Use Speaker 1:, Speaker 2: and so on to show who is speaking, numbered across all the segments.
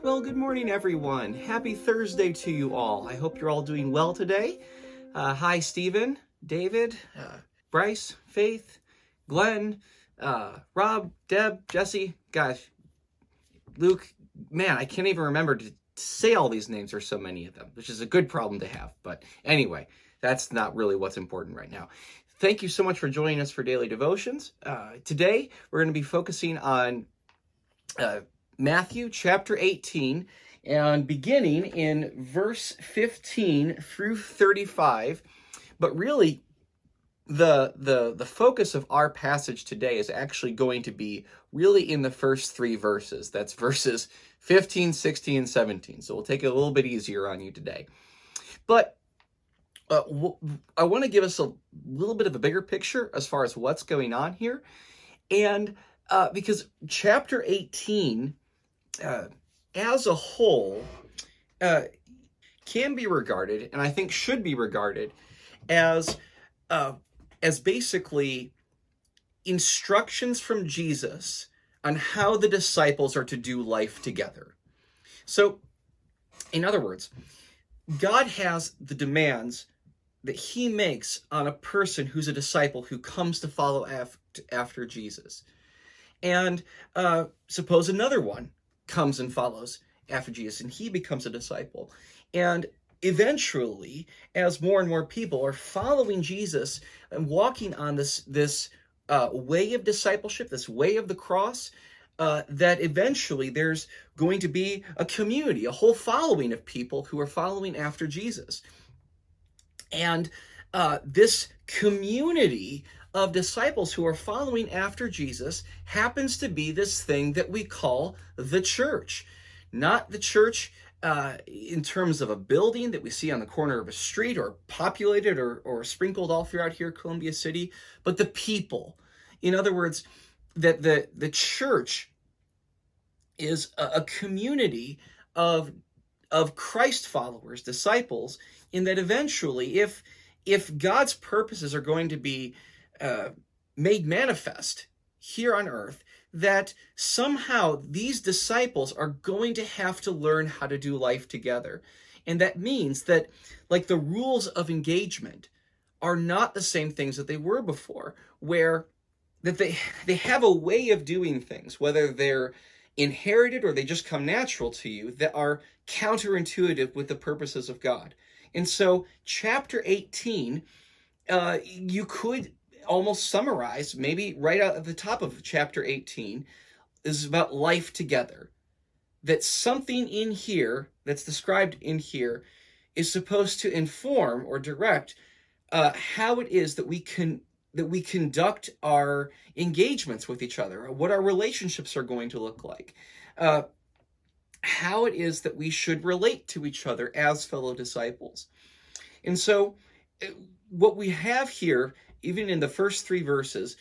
Speaker 1: Well, good morning, everyone. Happy Thursday to you all. I hope you're all doing well today. Hi, Stephen, David, Bryce, Faith, Glenn, Rob, Deb, Jesse. Gosh, Luke, man, I can't even remember to say all these names. There's so many of them, which is a good problem to have. But anyway, that's not really what's important right now. Thank you so much for joining us for Daily Devotions. Today, we're going to be focusing on Matthew chapter 18, and beginning in verse 15 through 35. But really, the focus of our passage today is actually going to be really in the first three verses. That's verses 15, 16, and 17. So we'll take it a little bit easier on you today. But I want to give us a little bit of a bigger picture as far as what's going on here. And because chapter 18, as a whole, can be regarded, and I think should be regarded, as basically instructions from Jesus on how the disciples are to do life together. So, in other words, God has the demands that he makes on a person who's a disciple who comes to follow after Jesus. And suppose another one comes and follows after Jesus, and he becomes a disciple. And eventually, as more and more people are following Jesus and walking on this way of discipleship, this way of the cross, that eventually there's going to be a community, a whole following of people who are following after Jesus. And this community of disciples who are following after Jesus happens to be this thing that we call the church. Not the church in terms of a building that we see on the corner of a street or populated or sprinkled all throughout here, Columbia City, but the people. In other words, that the church is a community of Christ followers, disciples, in that eventually, if God's purposes are going to be made manifest here on earth, that somehow these disciples are going to have to learn how to do life together. And that means that, like, the rules of engagement are not the same things that they were before, where that they have a way of doing things, whether they're inherited or they just come natural to you, that are counterintuitive with the purposes of God. And so chapter 18, you could almost summarize, maybe right out at the top of chapter 18, is about life together. That something in here that's described in here is supposed to inform or direct how it is that we conduct our engagements with each other, what our relationships are going to look like, how it is that we should relate to each other as fellow disciples. And so what we have here, even in the first three verses,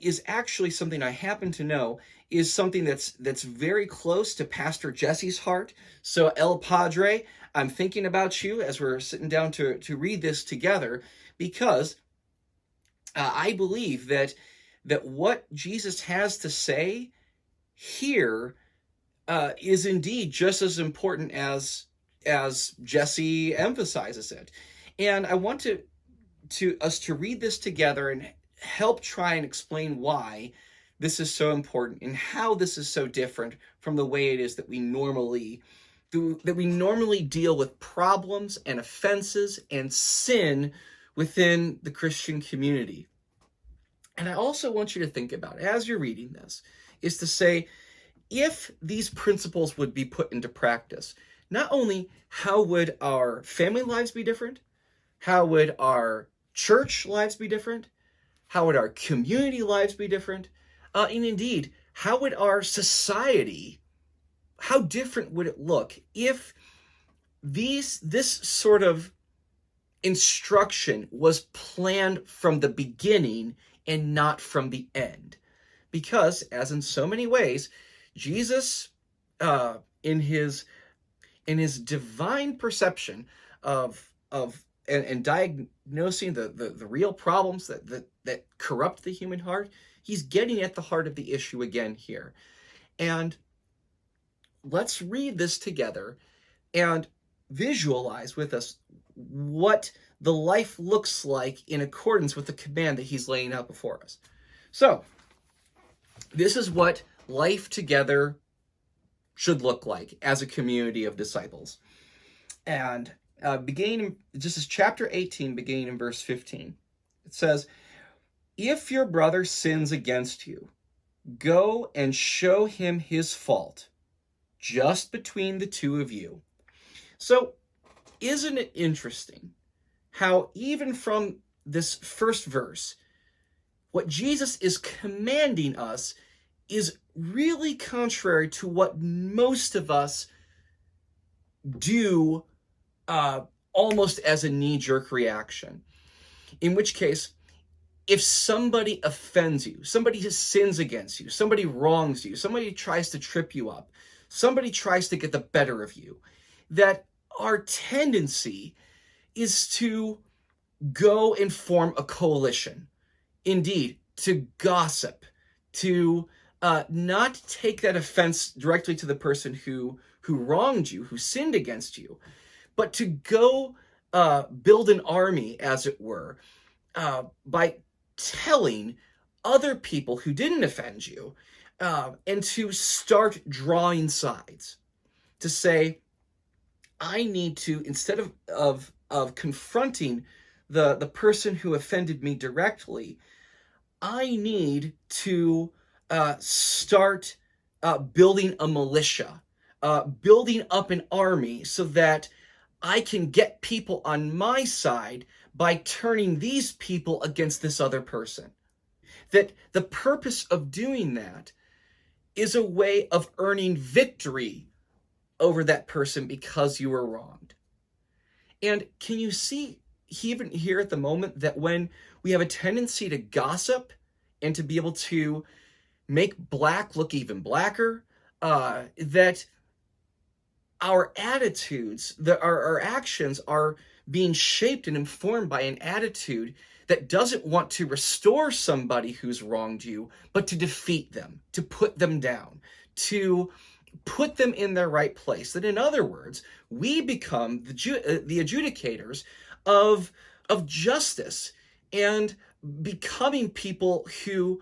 Speaker 1: is actually something I happen to know is something that's very close to Pastor Jesse's heart. So El Padre, I'm thinking about you as we're sitting down to read this together, because I believe that what Jesus has to say here is indeed just as important as Jesse emphasizes it. And I want us to read this together and help try and explain why this is so important and how this is so different from the way it is that we normally deal with problems and offenses and sin within the Christian community. And I also want you to think about, as you're reading this, is to say, if these principles would be put into practice, not only how would our family lives be different, how would our church lives be different, how would our community lives be different, and indeed, how would our society, how different would it look if this sort of instruction was planned from the beginning and not from the end? Because, as in so many ways, Jesus, in his divine perception of diagnosing the real problems that corrupt the human heart, he's getting at the heart of the issue again here. And let's read this together and visualize with us what the life looks like in accordance with the command that he's laying out before us. So, this is what life together should look like as a community of disciples. And this is chapter 18, beginning in verse 15. It says, "If your brother sins against you, go and show him his fault, just between the two of you." So, isn't it interesting how even from this first verse, what Jesus is commanding us is really contrary to what most of us do almost as a knee-jerk reaction. In which case, if somebody offends you, somebody sins against you, somebody wrongs you, somebody tries to trip you up, somebody tries to get the better of you, that our tendency is to go and form a coalition. Indeed, to gossip, to not take that offense directly to the person who wronged you, who sinned against you, but to go build an army, as it were, by telling other people who didn't offend you, and to start drawing sides, to say, I need to, instead of confronting the person who offended me directly, I need to start building a militia, building up an army so that I can get people on my side by turning these people against this other person. That the purpose of doing that is a way of earning victory over that person because you were wronged. And can you see even here at the moment that when we have a tendency to gossip and to be able to make black look even blacker, that our attitudes, our actions are being shaped and informed by an attitude that doesn't want to restore somebody who's wronged you, but to defeat them, to put them down, to put them in their right place. That, in other words, we become the adjudicators of justice, and becoming people who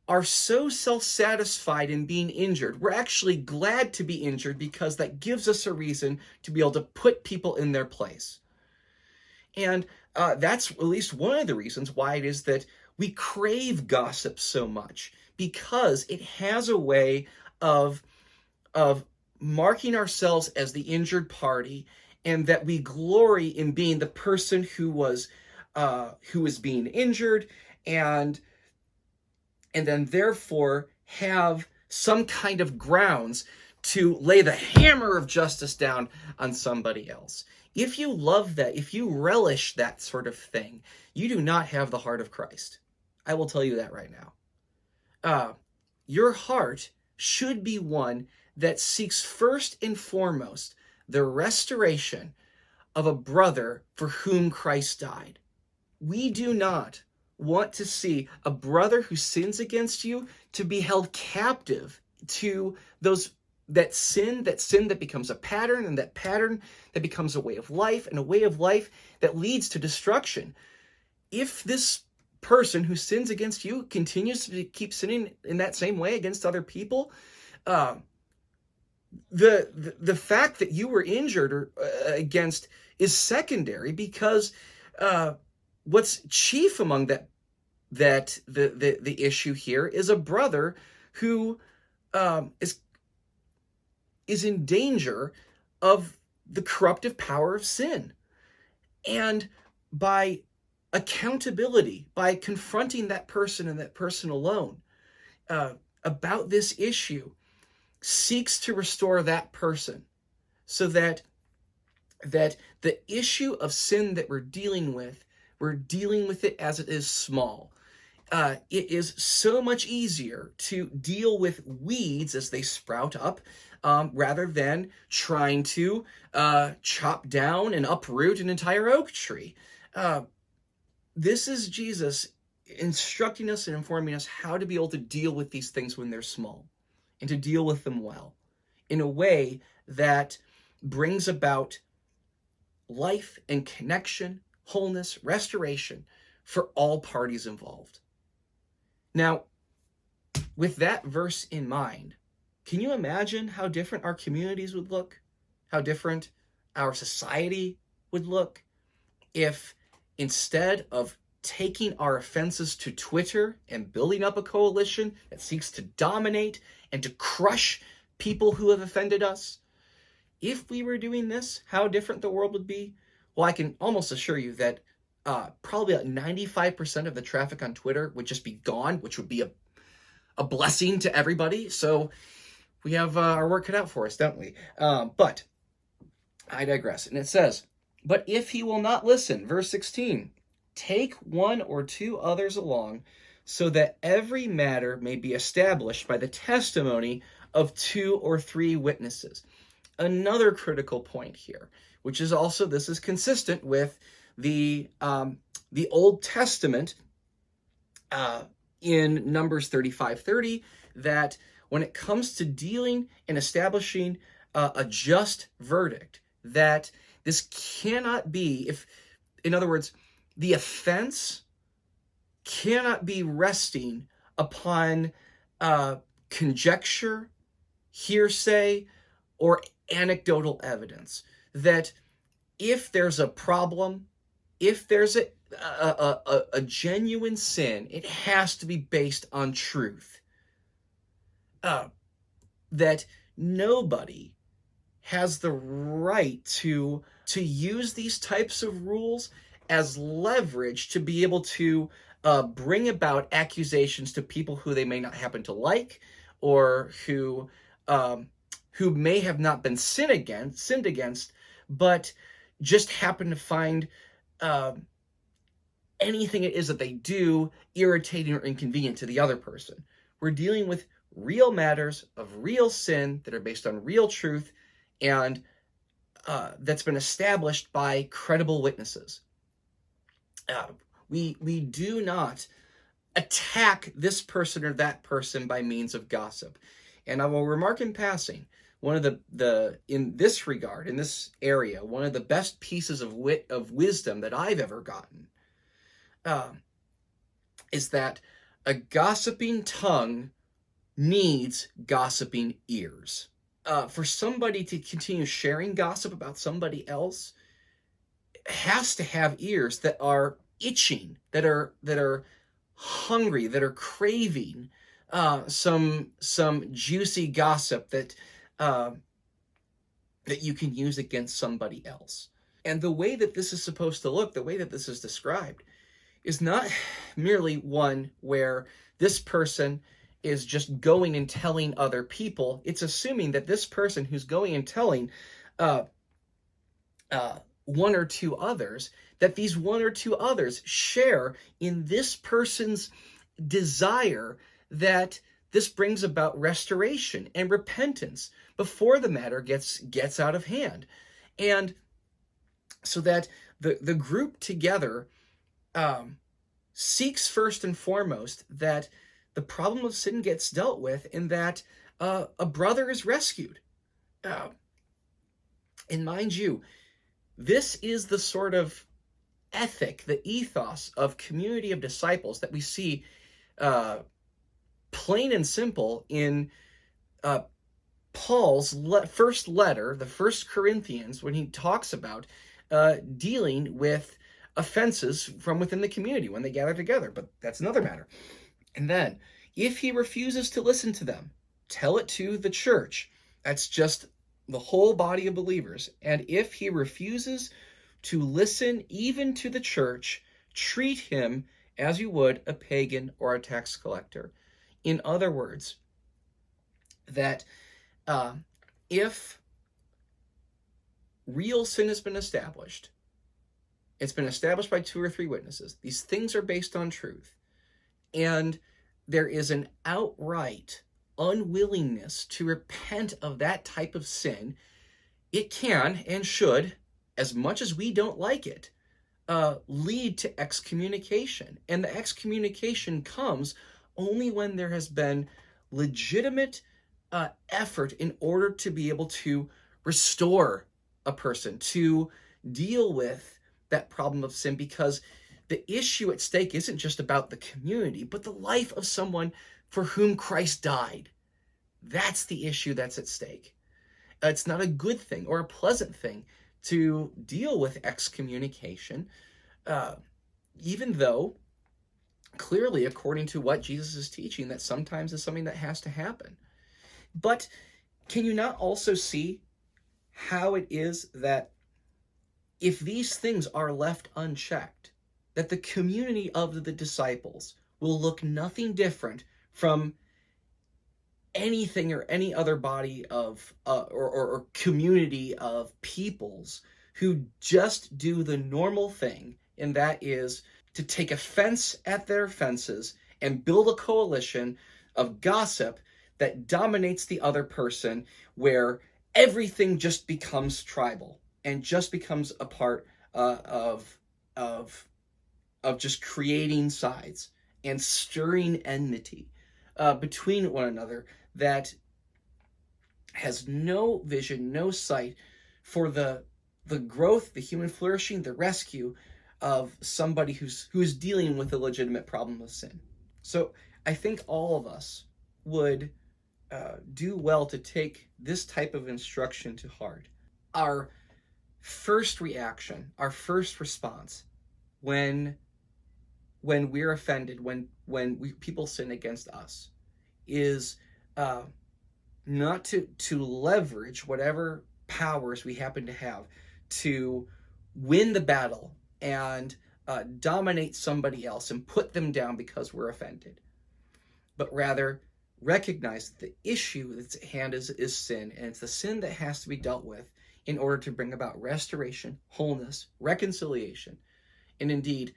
Speaker 1: are so self-satisfied in being injured. We're actually glad to be injured because that gives us a reason to be able to put people in their place. And that's at least one of the reasons why it is that we crave gossip so much, because it has a way of marking ourselves as the injured party, and that we glory in being the person who is being injured, and then therefore have some kind of grounds to lay the hammer of justice down on somebody else. If you love that, if you relish that sort of thing, you do not have the heart of Christ. I will tell you that right now. Your heart should be one that seeks first and foremost the restoration of a brother for whom Christ died. We do not want to see a brother who sins against you to be held captive to that sin that becomes a pattern, and that pattern that becomes a way of life, and a way of life that leads to destruction. If this person who sins against you continues to keep sinning in that same way against other people, the fact that you were injured or against is secondary, because what's chief among the issue here is a brother who is in danger of the corruptive power of sin. And by accountability, by confronting that person and that person alone about this issue, seeks to restore that person, so that the issue of sin that we're dealing with it as it is small. It is so much easier to deal with weeds as they sprout up, rather than trying to chop down and uproot an entire oak tree. This is Jesus instructing us and informing us how to be able to deal with these things when they're small, and to deal with them well, in a way that brings about life and connection, wholeness, restoration for all parties involved. Now, with that verse in mind, can you imagine how different our communities would look? How different our society would look if instead of taking our offenses to Twitter and building up a coalition that seeks to dominate and to crush people who have offended us, if we were doing this, how different the world would be? Well, I can almost assure you that probably about 95% of the traffic on Twitter would just be gone, which would be a blessing to everybody. So we have our work cut out for us, don't we? But I digress. And it says, but if he will not listen, verse 16, take one or two others along, so that every matter may be established by the testimony of 2 or 3 witnesses. Another critical point here, which is also, this is consistent with the Old Testament in Numbers 35:30, that when it comes to dealing and establishing a just verdict, that this cannot be, in other words, the offense cannot be resting upon conjecture, hearsay, or anecdotal evidence. That if there's a problem, if there's a genuine sin, it has to be based on truth. That nobody has the right to use these types of rules as leverage to be able to bring about accusations to people who they may not happen to like, or who may have not been sinned against, but just happen to find anything it is that they do irritating or inconvenient to the other person. We're dealing with real matters of real sin that are based on real truth, and that's been established by credible witnesses. We do not attack this person or that person by means of gossip. And I will remark in passing, one of the in this regard, in this area, one of the best pieces of wisdom that I've ever gotten is that a gossiping tongue needs gossiping ears. For somebody to continue sharing gossip about somebody else has to have ears that are itching, that are hungry, that are craving some juicy gossip that you can use against somebody else. And the way that this is supposed to look, the way that this is described, is not merely one where this person is just going and telling other people. It's assuming that this person who's going and telling one or two others, that these one or two others share in this person's desire that this brings about restoration and repentance before the matter gets out of hand. And so that the group together seeks first and foremost that the problem of sin gets dealt with, and that a brother is rescued. And mind you, this is the sort of ethic, the ethos of community of disciples that we see plain and simple in Paul's first letter, the 1 Corinthians, when he talks about dealing with offenses from within the community when they gather together. But that's another matter. And then, if he refuses to listen to them, tell it to the church. That's just the whole body of believers. And if he refuses to listen even to the church, treat him as you would a pagan or a tax collector. In other words, that if real sin has been established, it's been established by 2 or 3 witnesses. These things are based on truth. And there is an outright unwillingness to repent of that type of sin. It can and should, as much as we don't like it, lead to excommunication. And the excommunication comes only when there has been legitimate effort in order to be able to restore a person, to deal with that problem of sin, because the issue at stake isn't just about the community, but the life of someone for whom Christ died. That's the issue that's at stake. It's not a good thing or a pleasant thing to deal with excommunication, even though clearly, according to what Jesus is teaching, that sometimes is something that has to happen. But can you not also see how it is that if these things are left unchecked, that the community of the disciples will look nothing different from anything or any other body of or community of peoples who just do the normal thing, and that is to take offense at their offenses and build a coalition of gossip that dominates the other person, where everything just becomes tribal and just becomes a part of just creating sides and stirring enmity between one another, that has no vision, no sight for the growth, the human flourishing, the rescue of somebody who is dealing with a legitimate problem of sin. So I think all of us would do well to take this type of instruction to heart. Our first reaction, our first response when we're offended, when people sin against us, is not to leverage whatever powers we happen to have to win the battle and dominate somebody else and put them down because we're offended, but rather recognize that the issue that's at hand is sin, and it's the sin that has to be dealt with in order to bring about restoration, wholeness, reconciliation, and indeed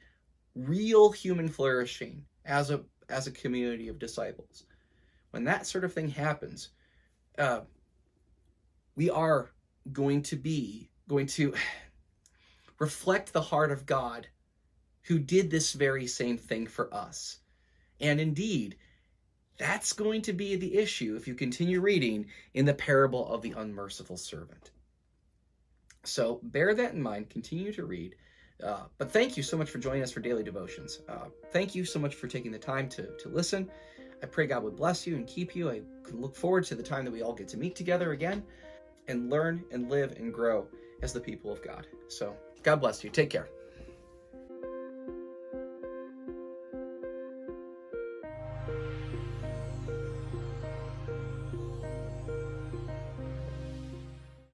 Speaker 1: real human flourishing as a community of disciples. When that sort of thing happens, we are going to reflect the heart of God, who did this very same thing for us. And indeed, that's going to be the issue if you continue reading in the parable of the unmerciful servant. So bear that in mind, continue to read. But thank you so much for joining us for Daily Devotions. Thank you so much for taking the time to listen. I pray God would bless you and keep you. I can look forward to the time that we all get to meet together again and learn and live and grow as the people of God. So God bless you. Take care.